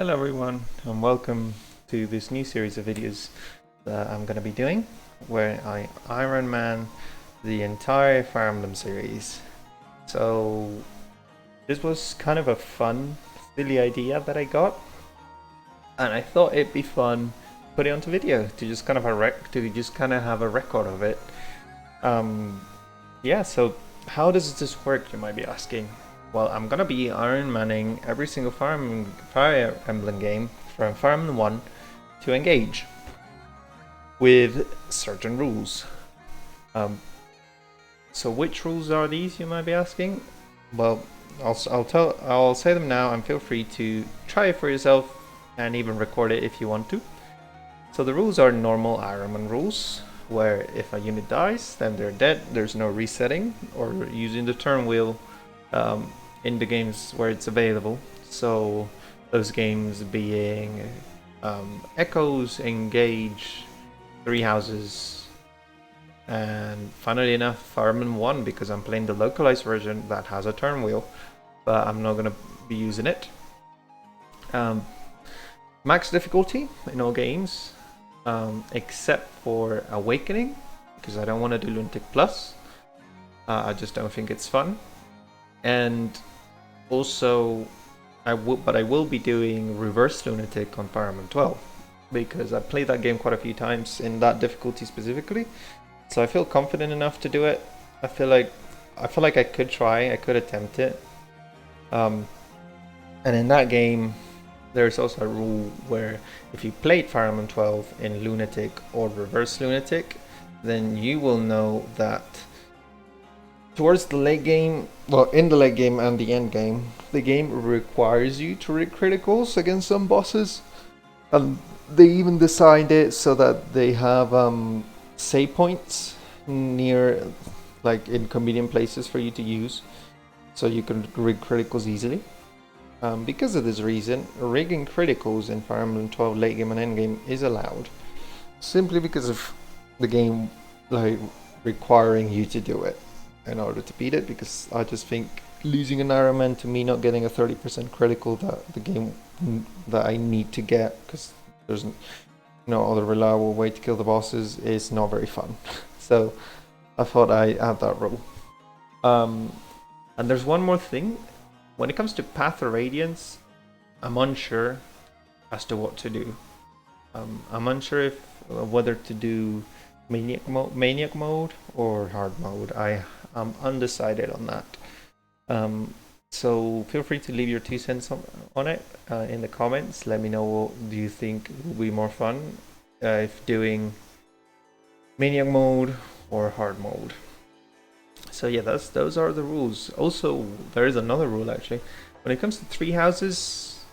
Hello everyone, and welcome to this new series of videos that I'm going to be doing, where I Iron Man the entire Fire Emblem series. So this was kind of a fun, silly idea that I got, and I thought it'd be fun to put it onto video to just kind of have a record of it. Yeah. So how does this work? You might be asking. Well, I'm gonna be Iron Manning every single Fire Emblem game from Fire Emblem 1 to Engage with certain rules. So which rules are these, you might be asking? Well, I'll say them now, and feel free to try it for yourself and even record it if you want to. So the rules are normal Iron Man rules, where if a unit dies, then they're dead. There's no resetting or using the turn wheel in the games where it's available. So those games being Echoes, Engage, Three Houses, and funnily enough Fire Emblem 1, because I'm playing the localized version that has a turn wheel, but I'm not going to be using it. Max difficulty in all games, except for Awakening, because I don't want to do Lunatic Plus. I just don't think it's fun. And also, I will be doing Reverse Lunatic on Fire Emblem 12, because I played that game quite a few times in that difficulty specifically. So I feel confident enough to do it. I feel like I could try, I could attempt it. And in that game, there's also a rule where if you played Fire Emblem 12 in Lunatic or Reverse Lunatic, then you will know that towards the late game, well, in the late game and the end game, the game requires you to rig criticals against some bosses. And they even designed it so that they have save points near, like, in convenient places for you to use, so you can rig criticals easily. Because of this reason, rigging criticals in Fire Emblem 12 late game and end game is allowed, simply because of the game like requiring you to do it in order to beat it. Because I just think losing an Iron Man to me not getting a 30% critical that I need to get, because there's no other reliable way to kill the bosses, is not very fun. So I thought I'd add that rule. And there's one more thing. When it comes to Path of Radiance, I'm unsure as to what to do. I'm unsure if whether to do Maniac mode or Hard mode. I am undecided on that. So feel free to leave your 2 cents on it in the comments. Let me know what do you think will be more fun, if doing Maniac mode or Hard mode. So yeah, those are the rules. Also, there is another rule actually. When it comes to Three Houses,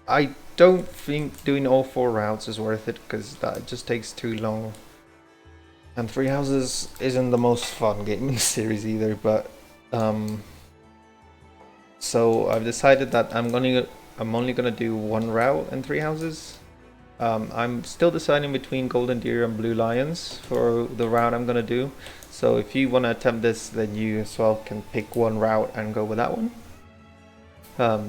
I don't think doing all 4 routes is worth it, because that just takes too long. And Three Houses isn't the most fun game in the series either, but so I've decided that I'm only gonna do 1 route in Three Houses. I'm still deciding between Golden Deer and Blue Lions for the route I'm gonna do. So if you want to attempt this, then you as well can pick 1 route and go with that one.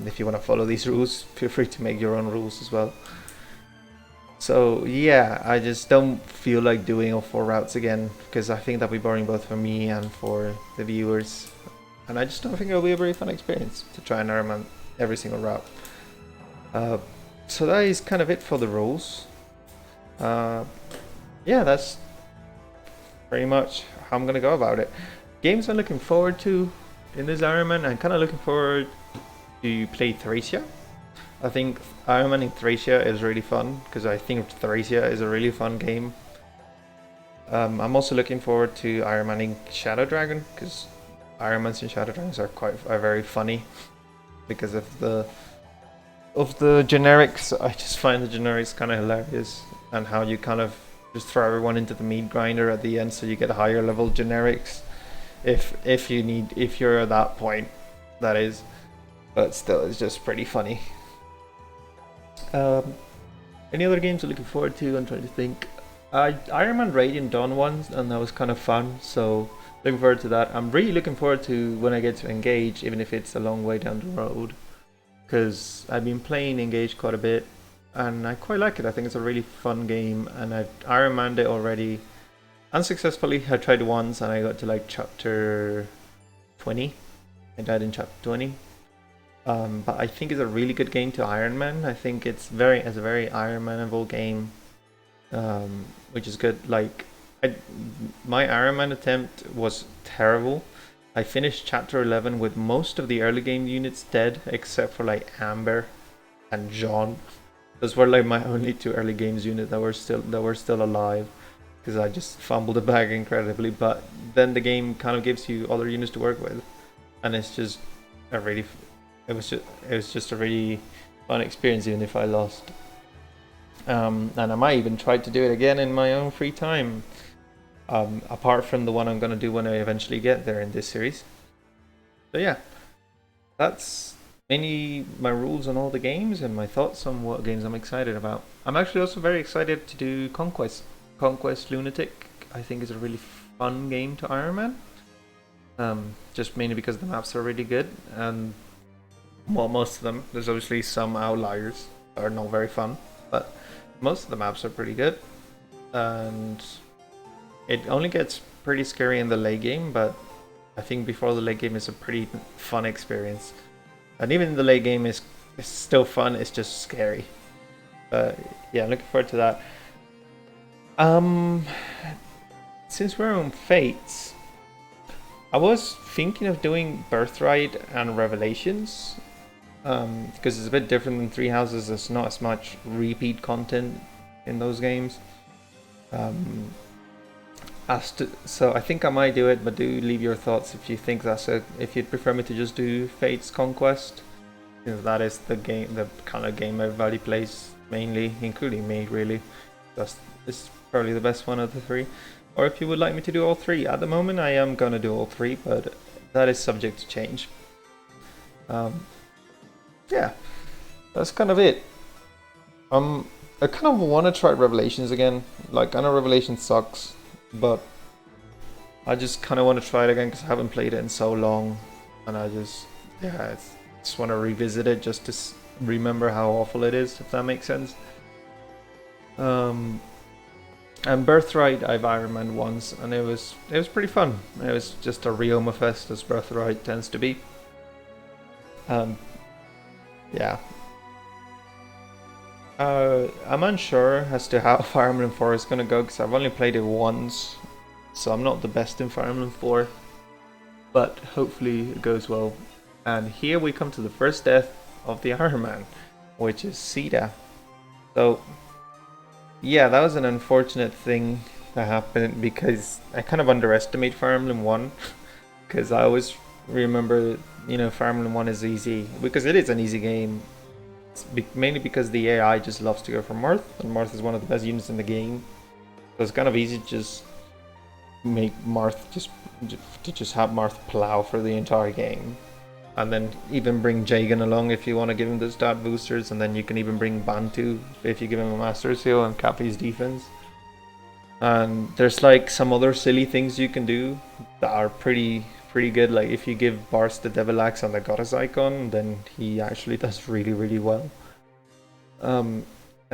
If you want to follow these rules, feel free to make your own rules as well. So yeah, I just don't feel like doing all 4 routes again, because I think that'll be boring both for me and for the viewers. And I just don't think it'll be a very fun experience to try and Ironman every single route. So that is kind of it for the rules. Yeah, that's pretty much how I'm gonna go about it. Games I'm looking forward to in this Iron Man, I'm kind of looking forward to play Thracia. I think Iron Man in Thracia is really fun, because I think Thracia is a really fun game. I'm also looking forward to Iron Man in Shadow Dragon, because Iron Mans and Shadow Dragons are very funny because of the generics. I just find the generics kind of hilarious, and how you kind of just throw everyone into the meat grinder at the end, so you get higher level generics if you're at that point, that is. But still, it's just pretty funny. Any other games I'm looking forward to? I'm trying to think. Iron Man Radiant Dawn once, and that was kind of fun, so looking forward to that. I'm really looking forward to when I get to Engage, even if it's a long way down the road, because I've been playing Engage quite a bit, and I quite like it. I think it's a really fun game, and I've Iron Manned it already unsuccessfully. I tried once, and I got to like chapter 20. I died in chapter 20. But I think it's a really good game to Iron Man. I think it's a very Iron Man-able game, which is good. Like, my Iron Man attempt was terrible. I finished chapter 11 with most of the early game units dead, except for like Amber and John. Those were like my only two early games units that were still alive, because I just fumbled the bag incredibly. But then the game kind of gives you other units to work with, and it's just a really, it was just a really fun experience, even if I lost. And I might even try to do it again in my own free time. Apart from the one I'm going to do when I eventually get there in this series. So yeah, that's mainly my rules on all the games and my thoughts on what games I'm excited about. I'm actually also very excited to do Conquest. Conquest Lunatic, I think, is a really fun game to Iron Man. Just mainly because the maps are really good, and well, most of them. There's obviously some outliers that are not very fun, but most of the maps are pretty good. And it only gets pretty scary in the late game, but I think before the late game is a pretty fun experience. And even the late game is still fun, it's just scary. Yeah, I'm looking forward to that. Since we're on Fates, I was thinking of doing Birthright and Revelations, because it's a bit different than Three Houses. There's not as much repeat content in those games. So I think I might do it, but do leave your thoughts if you think if you'd prefer me to just do Fate's Conquest, because that is the kind of game everybody plays mainly, including me, really. It's probably the best one of the three. Or if you would like me to do all three. At the moment I am gonna do all three, but that is subject to change. Yeah, that's kind of it. I kind of want to try Revelations again. Like, I know Revelations sucks, but I just kind of want to try it again because I haven't played it in so long, and I just want to revisit it just to remember how awful it is, if that makes sense. And Birthright, I've Iron Man once, and it was pretty fun. It was just a Ryoma fest, as Birthright tends to be. Yeah. I'm unsure as to how Fire Emblem 4 is gonna go, because I've only played it once, so I'm not the best in Fire Emblem 4, but hopefully it goes well. And here we come to the first death of the Iron Man, which is Sita. So yeah, that was an unfortunate thing that happened, because I kind of underestimate Fire Emblem 1, because I always remember, Fire Emblem 1 is easy, because it is an easy game. Mainly because the AI just loves to go for Marth, and Marth is one of the best units in the game. So it's kind of easy to just make Marth just have Marth plow for the entire game. And then even bring Jagan along if you want to give him the stat boosters, and then you can even bring Bantu if you give him a Master Seal and cap his defense. And there's like some other silly things you can do that are pretty good. Like, if you give Bars the Devil Axe and the Goddess Icon, then he actually does really well. And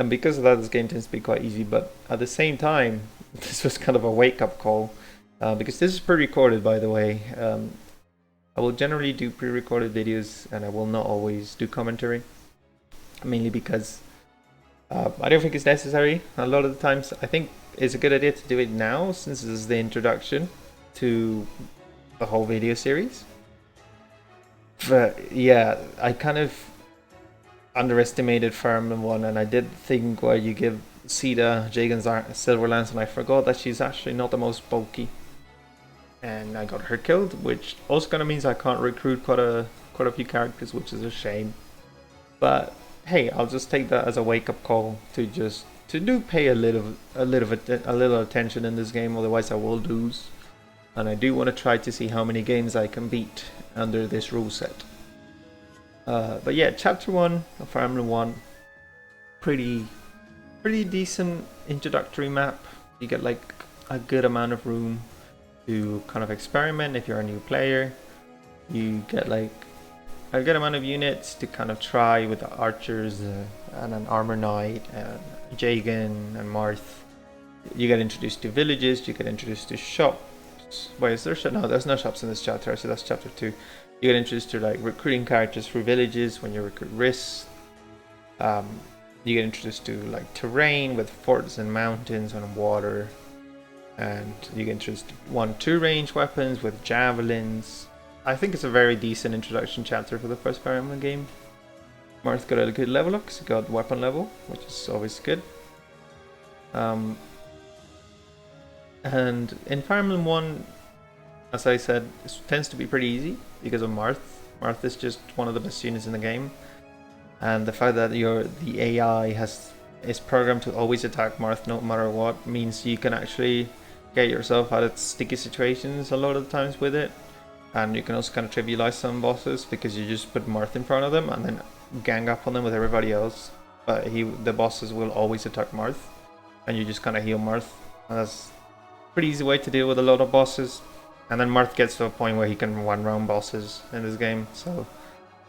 because of that, this game tends to be quite easy, but at the same time, this was kind of a wake-up call, because this is pre-recorded, by the way. I will generally do pre-recorded videos, and I will not always do commentary, mainly because I don't think it's necessary. A lot of the times I think it's a good idea to do it now, since this is the introduction to the whole video series. But yeah, I kind of underestimated Fire Emblem 1, and I did think where you give Sita Jagan's Silver Lance, and I forgot that she's actually not the most bulky. And I got her killed, which also kind of means I can't recruit quite a few characters, which is a shame. But hey, I'll just take that as a wake-up call to pay a little attention in this game, otherwise I will lose. And I do want to try to see how many games I can beat under this rule set. But yeah, Chapter 1 of Fire Emblem 1, pretty decent introductory map. You get like a good amount of room to kind of experiment if you're a new player. You get like a good amount of units to kind of try with the archers and an armor knight and Jagan and Marth. You get introduced to villages, you get introduced to shops. Wait, is there no, there's no shops in this chapter, so that's chapter 2. You get introduced to like recruiting characters for villages when you recruit Riss. You get introduced to like terrain with forts and mountains and water. And you get introduced to 1-2 range weapons with javelins. I think it's a very decent introduction chapter for the first Fire Emblem game. Marth got a good level up because he got weapon level, which is always good. And in Fire Emblem 1, as I said, it tends to be pretty easy because of Marth. Marth is just one of the best units in the game. And the fact that the AI is programmed to always attack Marth no matter what means you can actually get yourself out of sticky situations a lot of the times with it. And you can also kind of trivialize some bosses because you just put Marth in front of them and then gang up on them with everybody else. But the bosses will always attack Marth, and you just kind of heal Marth. And that's a pretty easy way to deal with a lot of bosses. And then Marth gets to a point where he can one-round bosses in this game, so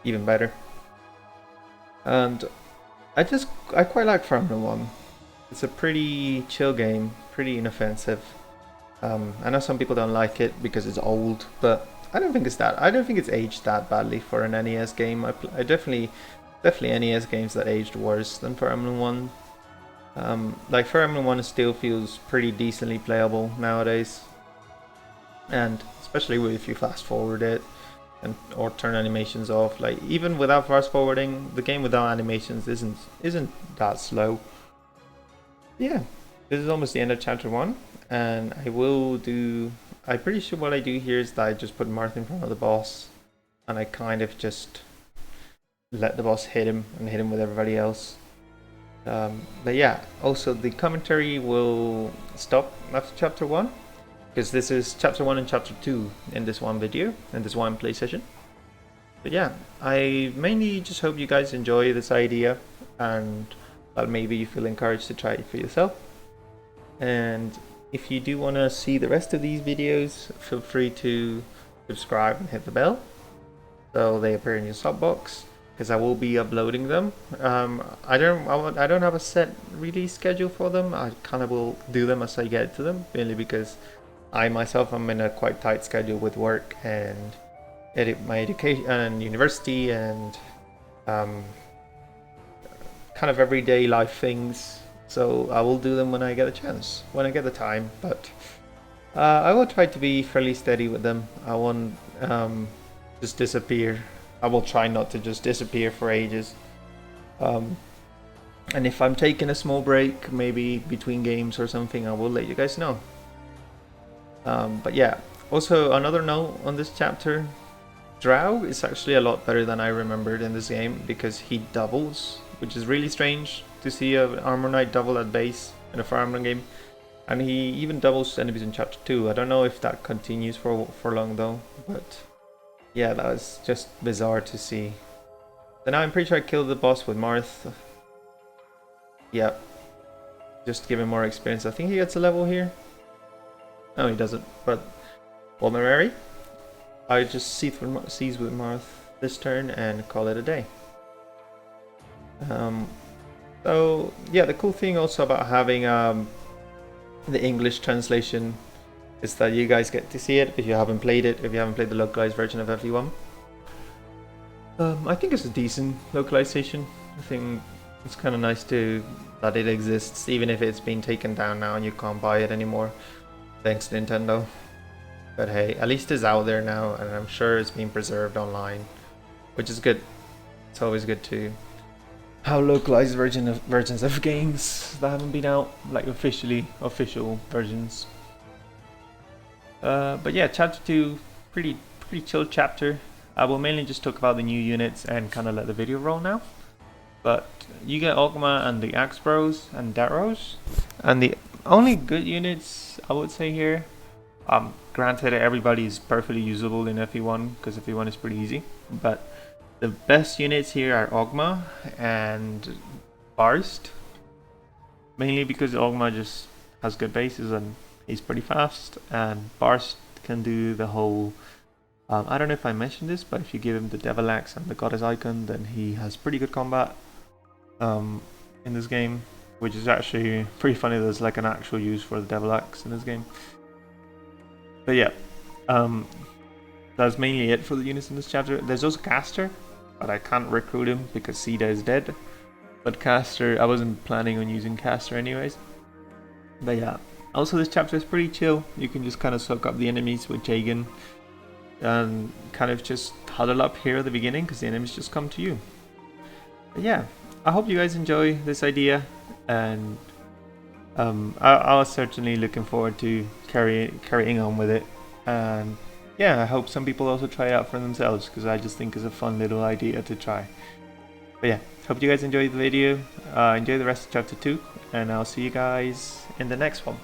even better. And I quite like Fire Emblem 1. It's a pretty chill game, pretty inoffensive. I know some people don't like it because it's old, but I don't think it's aged that badly for an NES game. I definitely NES games that aged worse than Fire Emblem 1. Like Fire Emblem 1 still feels pretty decently playable nowadays, and especially if you fast forward it or turn animations off. Like even without fast forwarding, the game without animations isn't that slow. Yeah, this is almost the end of chapter 1, and I'm pretty sure what I do here is that I just put Marth in front of the boss, and I kind of just let the boss hit him and hit him with everybody else. But yeah, also the commentary will stop after chapter 1, because this is chapter 1 and chapter 2 in this one video, in this one play session. But yeah, I mainly just hope you guys enjoy this idea, and that maybe you feel encouraged to try it for yourself. And if you do want to see the rest of these videos, feel free to subscribe and hit the bell so they appear in your sub box, because I will be uploading them. I don't have a set release schedule for them. I kind of will do them as I get to them, mainly because I myself am in a quite tight schedule with work and my education and university and kind of everyday life things. So I will do them when I get a chance, when I get the time. But I will try to be fairly steady with them. I won't just disappear. I will try not to just disappear for ages. And if I'm taking a small break, maybe between games or something, I will let you guys know. But yeah, also another note on this chapter, Drow is actually a lot better than I remembered in this game, because he doubles, which is really strange to see an Armor Knight double at base in a Fire Emblem game. And he even doubles enemies in chapter 2. I don't know if that continues for long though, but yeah, that was just bizarre to see. So now I'm pretty sure I killed the boss with Marth. Yeah, just give him more experience. I think he gets a level here. No, he doesn't, but Walmerary, I just seize with Marth this turn and call it a day. So yeah, the cool thing also about having the English translation is that you guys get to see it if you haven't played it, if you haven't played the localized version of FE1. I think it's a decent localization. I think it's kind of nice that it exists, even if it's been taken down now and you can't buy it anymore. Thanks Nintendo. But hey, at least it's out there now, and I'm sure it's being preserved online, which is good. It's always good to have localized versions of games that haven't been out, like official versions. But yeah, chapter 2, pretty chill chapter. I will mainly just talk about the new units and kind of let the video roll now. But you get Ogma and the Axe Bros and Darrows, and the only good units I would say here. Granted, everybody is perfectly usable in FE1 because FE1 is pretty easy, but the best units here are Ogma and Barst, mainly because Ogma just has good bases and he's pretty fast, and Barst can do the whole I don't know if I mentioned this, but if you give him the Devil Axe and the Goddess Icon, then he has pretty good combat in this game, which is actually pretty funny. There's like an actual use for the Devil Axe in this game. But yeah, that's mainly it for the units in this chapter. There's also Caster, but I can't recruit him because Sida is dead. But Caster, I wasn't planning on using Caster anyways. But yeah, also this chapter is pretty chill. You can just kind of soak up the enemies with Jagan and kind of just huddle up here at the beginning because the enemies just come to you. But yeah, I hope you guys enjoy this idea, and I was certainly looking forward to carrying on with it. And yeah, I hope some people also try it out for themselves because I just think it's a fun little idea to try. But yeah, hope you guys enjoyed the video. Enjoy the rest of chapter 2, and I'll see you guys in the next one.